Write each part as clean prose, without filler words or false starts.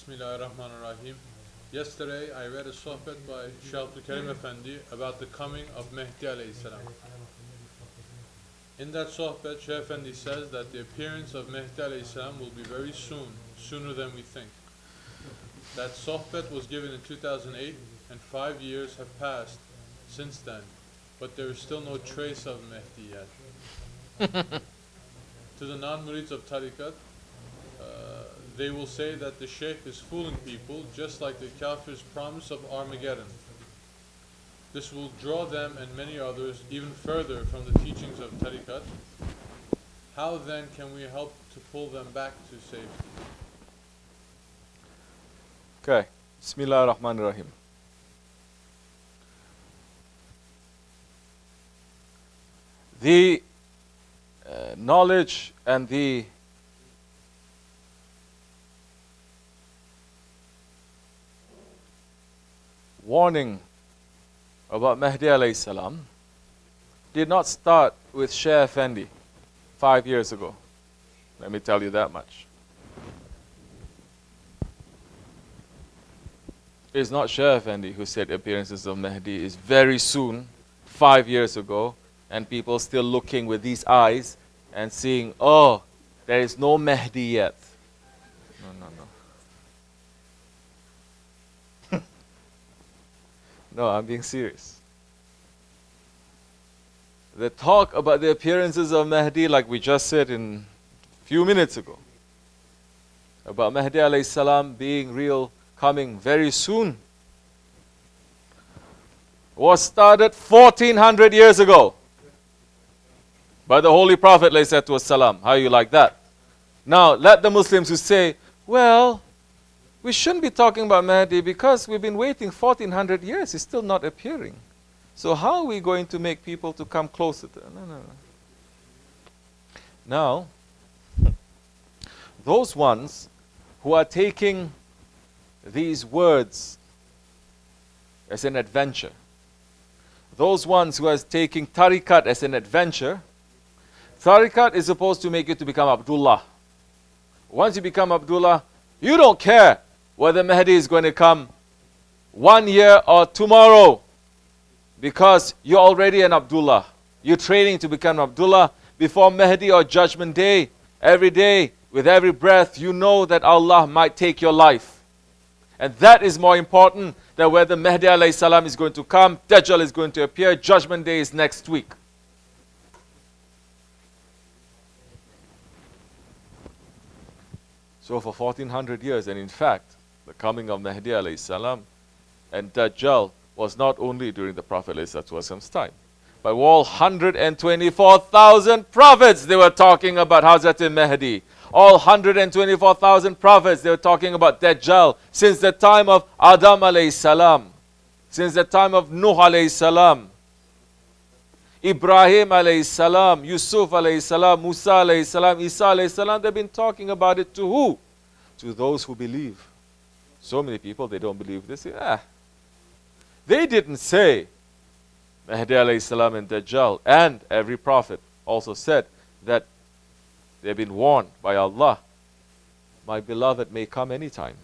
Bismillahirrahmanirrahim. Yesterday I read a Sohbet by Shaykh Kerim Effendi about the coming of Mahdi AS. In that Sohbet, Shaykh Effendi says that the appearance of Mahdi AS will be very soon, sooner than we think. That Sohbet was given in 2008 and 5 years have passed since then, but there is still no trace of Mahdi yet. To the non-Mureeds of Tariqat, they will say that the Shaykh is fooling people just like the kafir's promise of Armageddon. This will draw them and many others even further from the teachings of Tariqat. How then can we help to pull them back to safety? Okay, Bismillah ar-Rahman ar-Rahim. The knowledge and the warning about Mahdi alayhi salam did not start with Shaykh Effendi 5 years ago. Let me tell you that much. It's not Shaykh Effendi who said appearances of Mahdi is very soon, 5 years ago, and people still looking with these eyes and seeing, oh, there is no Mahdi yet. No. No, I'm being serious. The talk about the appearances of Mahdi, like we just said in a few minutes ago, about Mahdi alayhi salam being real, coming very soon, was started 1400 years ago by the Holy Prophet alayhi salatu wassalam. How you like that? Now, let the Muslims who say, well, we shouldn't be talking about Mahdi because we've been waiting 1400 years, it's still not appearing. So how are we going to make people to come closer to it? No. Now, those ones who are taking these words as an adventure, those ones who are taking Tariqat as an adventure, Tariqat is supposed to make you to become Abdullah. Once you become Abdullah, you don't care whether Mahdi is going to come 1 year or tomorrow, because you're already an Abdullah. You're training to become Abdullah before Mahdi or Judgment Day. Every day, with every breath, you know that Allah might take your life. And that is more important than whether Mahdi alayhi salam is going to come, Dajjal is going to appear, Judgment Day is next week. So for 1400 years, and in fact, the coming of Mahdi alayhi salam and Dajjal was not only during the Prophet alayhi salam's time, but all 124,000 prophets, they were talking about Hazrat Mahdi. All 124,000 prophets, they were talking about Dajjal since the time of Adam alayhi salam, since the time of Nuh alayhi salam, Ibrahim alayhi salam, Yusuf alayhi salam, Musa alayhi salam, Isa alayhi salam. They've been talking about it to who? To those who believe. So many people, they don't believe this. They didn't say Mahdi alayhi salam and Dajjal, and every prophet also said that they've been warned by Allah, my beloved may come anytime.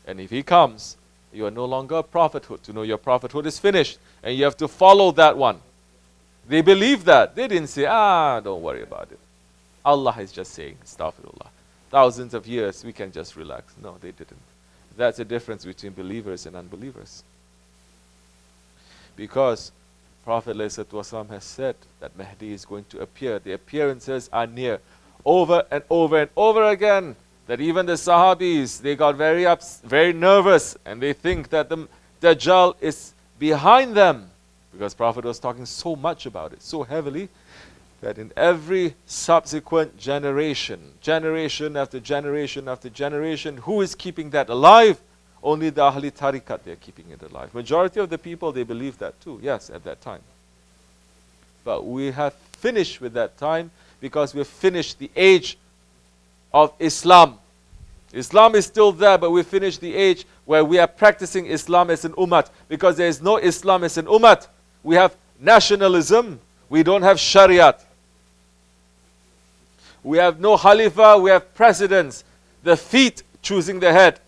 And if he comes, you are no longer a prophethood. To know your prophethood is finished, and you have to follow that one. They believe that. They didn't say, don't worry about it. Allah is just saying, astaghfirullah. Thousands of years, we can just relax. No, they didn't. That's the difference between believers and unbelievers. Because Prophet ﷺ has said that Mahdi is going to appear. The appearances are near. Over and over and over again. That even the Sahabis, they got very nervous. And they think that the Dajjal is behind them. Because Prophet was talking so much about it, so heavily, that in every subsequent generation after generation after generation, who is keeping that alive? Only the Ahli Tariqat, they're keeping it alive. Majority of the people, they believe that too, yes, at that time. But we have finished with that time because we've finished the age of Islam. Islam is still there, but we finished the age where we are practicing Islam as an ummah, because there is no Islam as an ummah. We have nationalism, we don't have Shariat. We have no Khalifah, we have presidents. The feet choosing the head.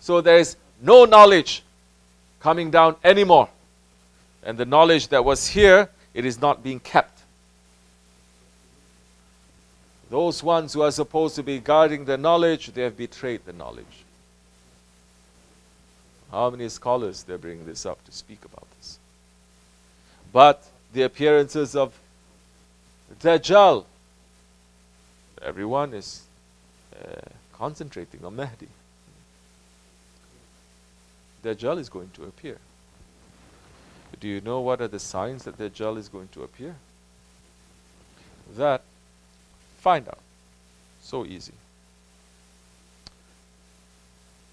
So there is no knowledge coming down anymore. And the knowledge that was here, it is not being kept. Those ones who are supposed to be guarding the knowledge, they have betrayed the knowledge. How many scholars they bring this up to speak about this? But the appearances of Dajjal, everyone is concentrating on Mahdi. Dajjal is going to appear. Do you know what are the signs that Dajjal is going to appear? That, find out. So easy.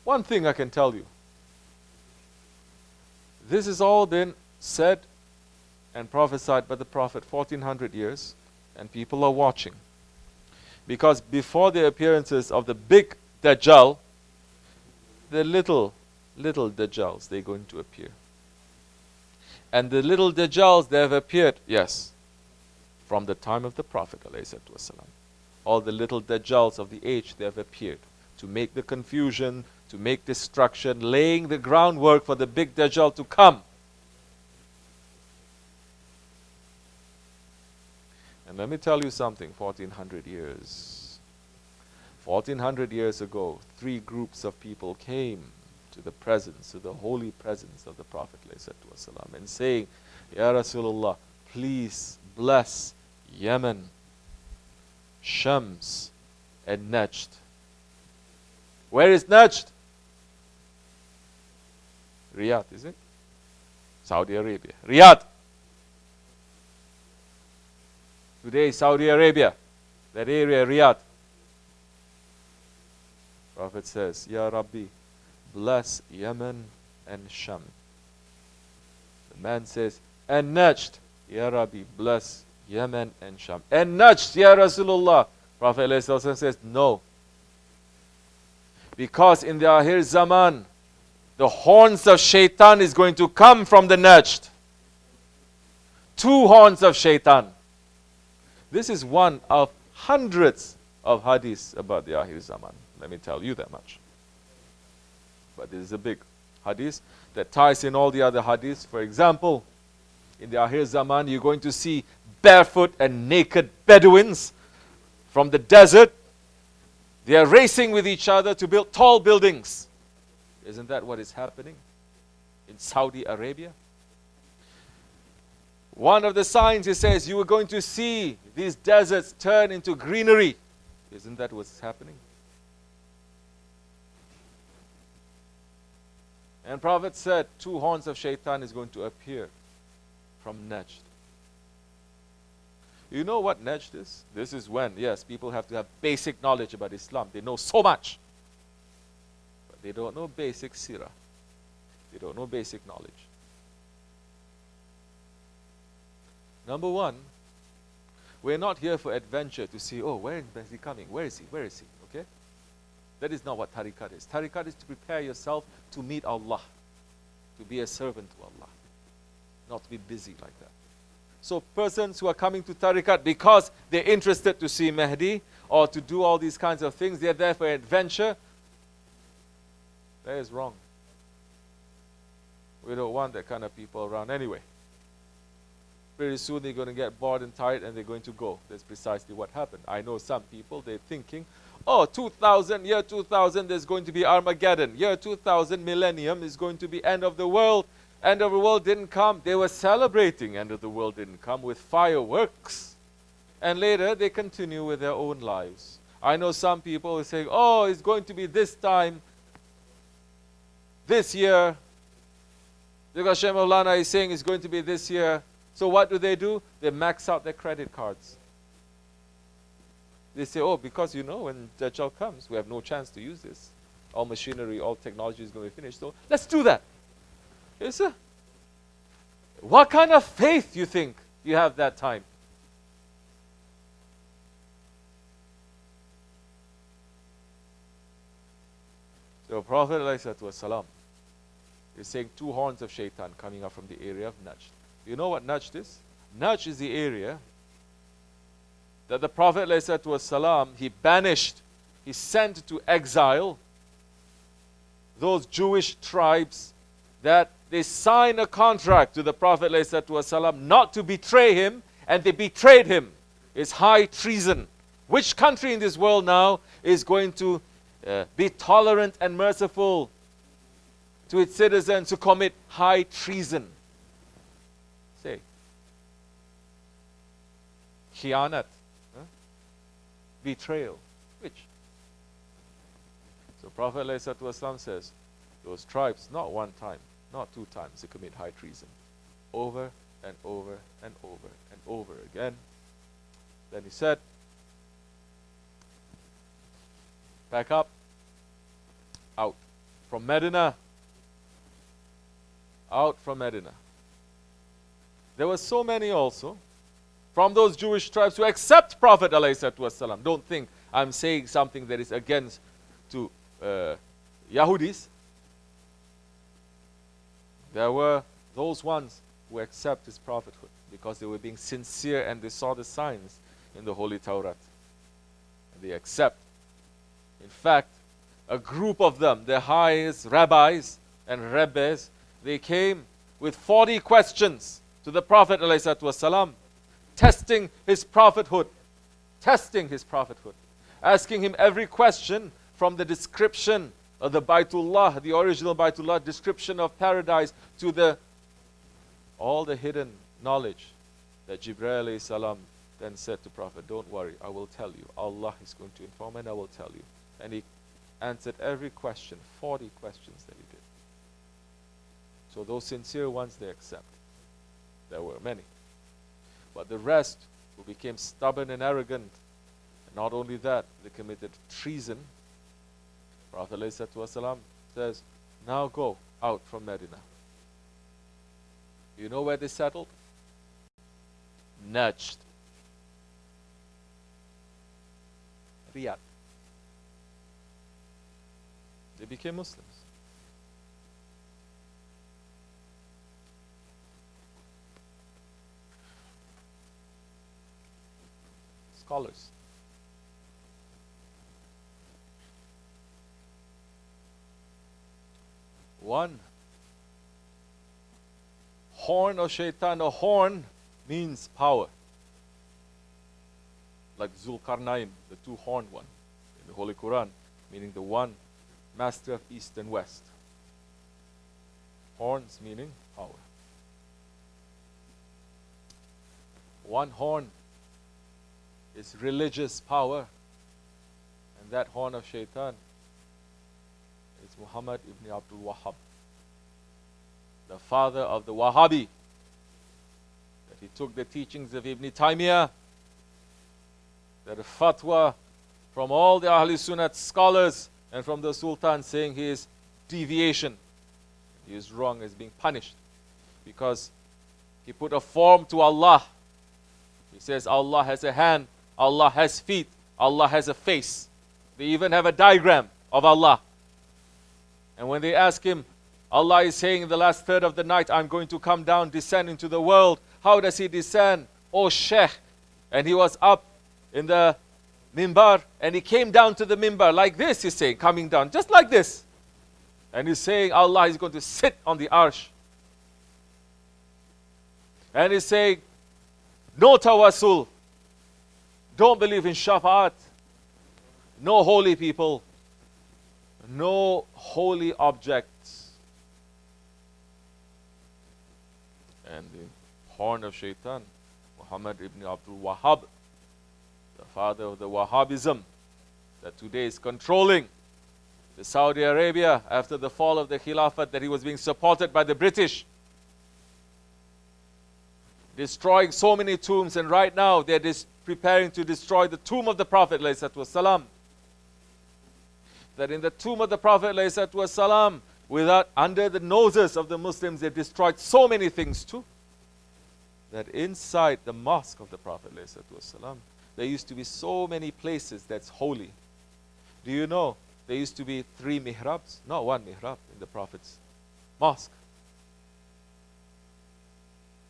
One thing I can tell you. This has all been said and prophesied by the Prophet 1400 years, and people are watching. Because before the appearances of the big Dajjal, the little Dajjals, they're going to appear. And the little Dajjals, they have appeared, yes, from the time of the Prophet ﷺ. All the little Dajjals of the age, they have appeared to make the confusion, to make destruction, laying the groundwork for the big Dajjal to come. And let me tell you something, 1400 years. 1400 years ago, 3 groups of people came to the presence, to the holy presence of the Prophet ﷺ, and saying, Ya Rasulullah, please bless Yemen, Shams, and Najd. Where is Najd? Riyadh, is it? Saudi Arabia. Riyadh. Today, Saudi Arabia, that area, Riyadh. Prophet says, Ya Rabbi, bless Yemen and Sham. The man says, and Najd, Ya Rabbi, bless Yemen and Sham. And Najd, Ya Rasulullah. Prophet ﷺ says, no. Because in the Akhir Zaman, the horns of shaitan is going to come from the Najd. 2 horns of shaitan. This is one of hundreds of hadiths about the Akhir Zaman. Let me tell you that much. But this is a big hadith that ties in all the other hadiths. For example, in the Akhir Zaman, you're going to see barefoot and naked Bedouins from the desert. They are racing with each other to build tall buildings. Isn't that what is happening in Saudi Arabia? One of the signs, he says, you are going to see these deserts turn into greenery. Isn't that what's happening? And Prophet said, 2 horns of shaitan is going to appear from Najd. You know what Najd is? This is when, yes, people have to have basic knowledge about Islam. They know so much. But they don't know basic seerah. They don't know basic knowledge. Number 1, we're not here for adventure to see, oh, where is he coming? Where is he? Where is he? Okay? That is not what Tariqat is. Tariqat is to prepare yourself to meet Allah, to be a servant to Allah, not to be busy like that. So persons who are coming to Tariqat because they're interested to see Mahdi or to do all these kinds of things, they're there for adventure, that is wrong. We don't want that kind of people around anyway. Pretty soon they're going to get bored and tired and they're going to go. That's precisely what happened. I know some people, they're thinking, oh, year 2000, there's going to be Armageddon. Year 2000, millennium is going to be end of the world. End of the world didn't come. They were celebrating end of the world didn't come with fireworks. And later they continue with their own lives. I know some people are saying, oh, it's going to be this time, this year. Because Shaykh Maulana is saying it's going to be this year. So what do? They max out their credit cards. They say, oh, because you know, when Dajjal comes, we have no chance to use this. All machinery, all technology is going to be finished. So let's do that. Yes, sir. What kind of faith you think you have that time? So Prophet ﷺ is saying 2 horns of shaitan coming up from the area of Najd. You know what Najd is? Najd is the area that the Prophet ﷺ, he banished he sent to exile those Jewish tribes, that they sign a contract to the Prophet ﷺ not to betray him, and they betrayed him. It's high treason. Which country in this world now is going to be tolerant and merciful to its citizens who commit high treason? Say. Khianat. Betrayal. Which? So Prophet ﷺ says, those tribes, not one time, not two times, they commit high treason. Over and over and over and over again. Then he said, pack up, out from Medina. Out from Medina. There were so many also from those Jewish tribes who accept Prophet ﷺ. Don't think I'm saying something that is against to Yahudis. There were those ones who accept his prophethood because they were being sincere and they saw the signs in the Holy Torah. And they accept. In fact, a group of them, the highest rabbis and rebbes, they came with 40 questions to the Prophet ﷺ, testing his prophethood, asking him every question from the description of the Baitullah, the original Baitullah, description of paradise, to all the hidden knowledge that Jibreel alayhi salam then said to Prophet, don't worry, I will tell you. Allah is going to inform and I will tell you. And he answered every question, 40 questions that he did. So those sincere ones, they accept. There were many. But the rest, who became stubborn and arrogant, and not only that, they committed treason. Prophet ﷺ says, now go out from Medina. You know where they settled? Najd. Riyadh. They became Muslims. Scholars. One horn of shaitan. A horn means power. Like Zulkarnain, the two-horned one in the Holy Quran, meaning the one master of east and west. Horns meaning power. One horn is religious power, and that horn of shaitan is Muhammad ibn Abdul Wahhab, the father of the Wahhabi, that he took the teachings of Ibn Taymiyyah, that a fatwa from all the Ahl Sunnat scholars and from the Sultan saying he is deviation, he is wrong, is being punished because he put a form to Allah. He says Allah has a hand, Allah has feet, Allah has a face. They even have a diagram of Allah. And when they ask him, Allah is saying in the last third of the night, I'm going to come down, descend into the world. How does he descend? Oh Shaykh. And he was up in the mimbar, and he came down to the mimbar like this, he's saying, coming down, just like this. And he's saying Allah is going to sit on the arsh. And he's saying, no tawassul, don't believe in shafa'at, no holy people, no holy objects. And the horn of shaitan, Muhammad ibn Abdul Wahhab, the father of the Wahhabism that today is controlling the Saudi Arabia after the fall of the Khilafat, that he was being supported by the British, destroying so many tombs, and right now they're preparing to destroy the tomb of the Prophet ﷺ. That in the tomb of the Prophet ﷺ, under the noses of the Muslims, they've destroyed so many things too. That inside the mosque of the Prophet ﷺ, there used to be so many places that's holy. Do you know there used to be 3 mihrabs? Not 1 mihrab in the Prophet's mosque.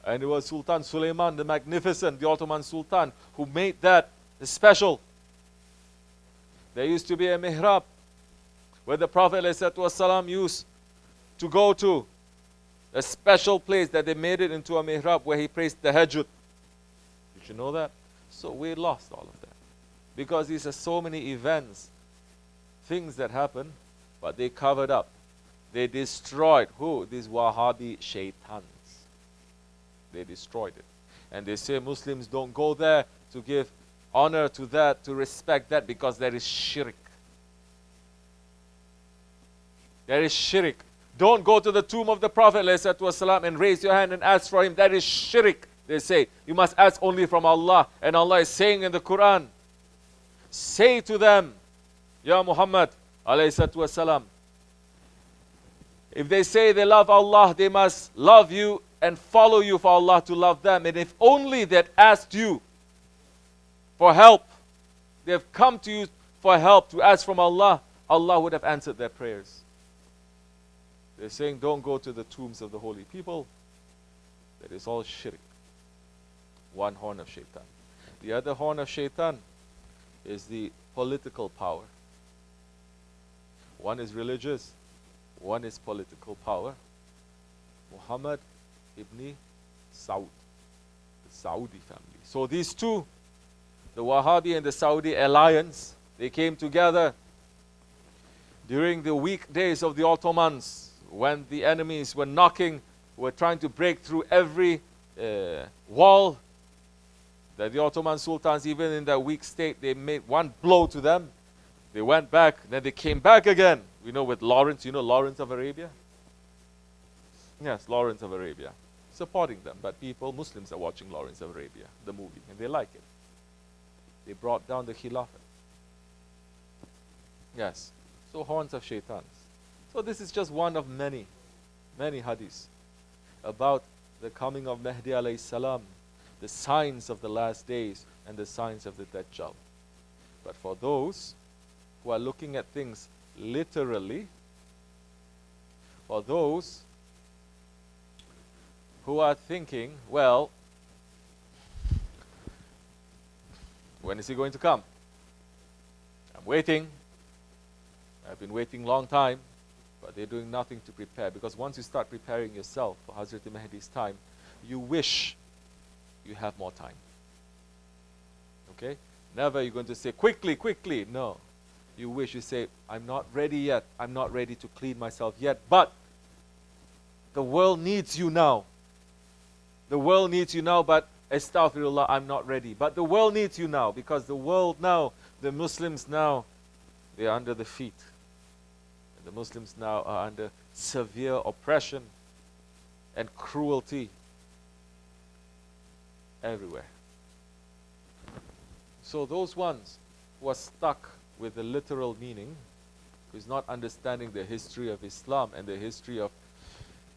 And it was Sultan Suleiman the Magnificent, the Ottoman Sultan, who made that special. There used to be a mihrab where the Prophet ﷺ used to go to, a special place that they made it into a mihrab where he prays tahajjud. Did you know that? So we lost all of that. Because these are so many events, things that happen, but they covered up. They destroyed who? These Wahhabi shaitans. They destroyed it. And they say Muslims don't go there to give honor to that, to respect that, because there is shirk. There is shirk. Don't go to the tomb of the Prophet ﷺ and raise your hand and ask for him. That is shirk. They say, you must ask only from Allah. And Allah is saying in the Quran, say to them, Ya Muhammad ﷺ, if they say they love Allah, they must love you and follow you for Allah to love them. And if only they had asked you for help, they have come to you for help to ask from Allah, Allah would have answered their prayers. They're saying don't go to the tombs of the holy people. That is all shirk. One horn of shaitan. The other horn of shaitan is the political power. One is religious, one is political power. Muhammad ibn Saud, the Saudi family. So these two, the Wahhabi and the Saudi alliance, they came together during the weak days of the Ottomans, when the enemies were knocking, were trying to break through every wall, that the Ottoman sultans, even in their weak state, they made one blow to them. They went back, then they came back again. We know with Lawrence, you know Lawrence of Arabia? Yes, Lawrence of Arabia. Supporting them, but people, Muslims are watching Lawrence of Arabia, the movie, and they like it. They brought down the Khilafah. Yes, so horns of shaitans. So this is just one of many, many hadiths about the coming of Mahdi alayhi salam, the signs of the last days and the signs of the Dajjal. But for those who are looking at things literally, for those who are thinking, well, when is he going to come? I'm waiting. I've been waiting a long time, but they're doing nothing to prepare. Because once you start preparing yourself for Hazrat Mahdi's time, you wish you have more time. Okay? Never you're going to say, quickly, quickly. No. You wish, you say, I'm not ready yet. I'm not ready to clean myself yet. But the world needs you now. The world needs you now, but astaghfirullah, I'm not ready. But the world needs you now, because the world now, the Muslims now, they are under the feet. And the Muslims now are under severe oppression and cruelty everywhere. So those ones who are stuck with the literal meaning, who's not understanding the history of Islam and the history of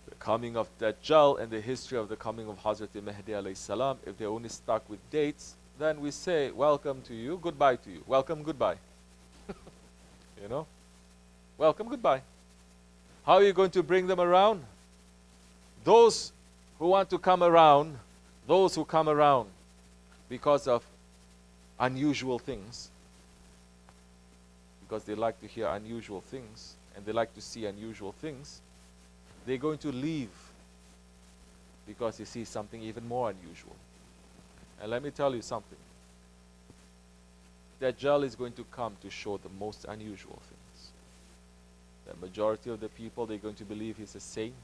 the coming of Dajjal and the history of the coming of Hazrat Mahdi alayhi salam, if they're only stuck with dates, then we say, welcome to you, goodbye to you. Welcome, goodbye. You know? Welcome, goodbye. How are you going to bring them around? Those who want to come around, those who come around because of unusual things, because they like to hear unusual things and they like to see unusual things, they're going to leave because they see something even more unusual. And let me tell you something. Dajjal is going to come to show the most unusual things. The majority of the people, they're going to believe he's a saint,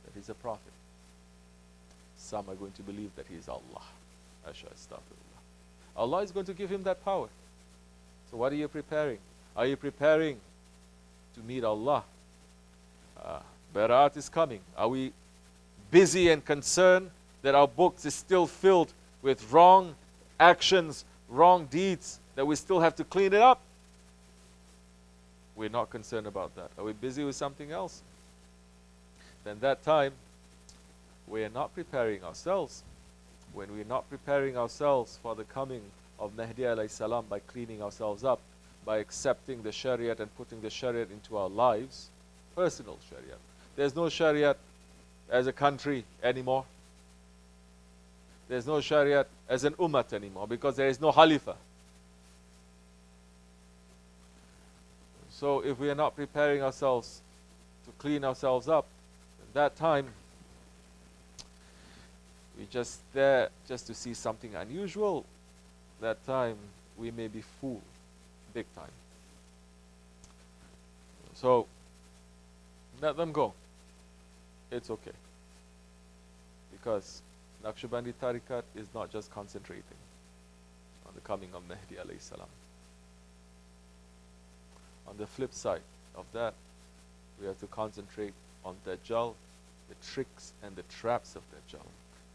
that he's a prophet. Some are going to believe that he is Allah. Astaghfirullah. Allah is going to give him that power. So what are you preparing? Are you preparing to meet Allah? Baraat is coming. Are we busy and concerned that our books is still filled with wrong actions, wrong deeds, that we still have to clean it up? We're not concerned about that. Are we busy with something else? Then that time, we are not preparing ourselves. When we're not preparing ourselves for the coming of Mahdi alayhi salam by cleaning ourselves up, by accepting the Shariat and putting the Shariat into our lives, personal Shariat. There's no Shariat as a country anymore. There's no Shariat as an Ummah anymore, because there is no Khalifah. So if we are not preparing ourselves to clean ourselves up, at that time, we just there just to see something unusual, that time we may be fooled big time. So let them go. It's okay. Because Naqshbandi Tariqat is not just concentrating on the coming of Mahdi alayhi salam. On the flip side of that, we have to concentrate on Dajjal, the tricks and the traps of Dajjal,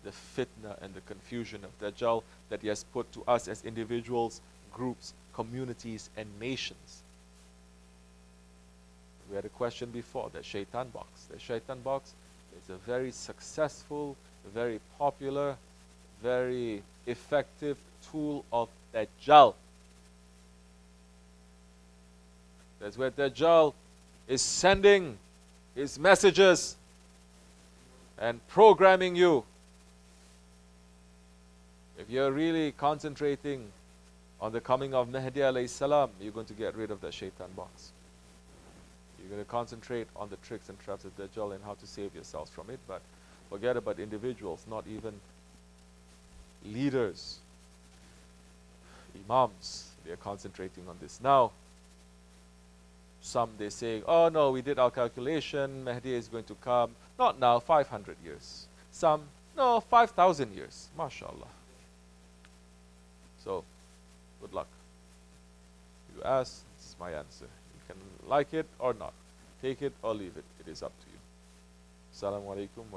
the fitna and the confusion of Dajjal that he has put to us as individuals, groups, communities, and nations. We had a question before, the shaitan box. The shaitan box is a very successful, very popular, very effective tool of Dajjal. That's where Dajjal is sending his messages and programming you. If you're really concentrating on the coming of Mahdi alayhi salam, you're going to get rid of that shaitan box. You're going to concentrate on the tricks and traps of Dajjal and how to save yourselves from it, but forget about individuals, not even leaders, imams. They are concentrating on this. Now, some they say, oh no, we did our calculation, Mahdi is going to come, not now, 500 years. Some, no, 5,000 years. MashaAllah. So, good luck. You ask, this is my answer. You can like it or not. Take it or leave it. It is up to you. Assalamu alaikum.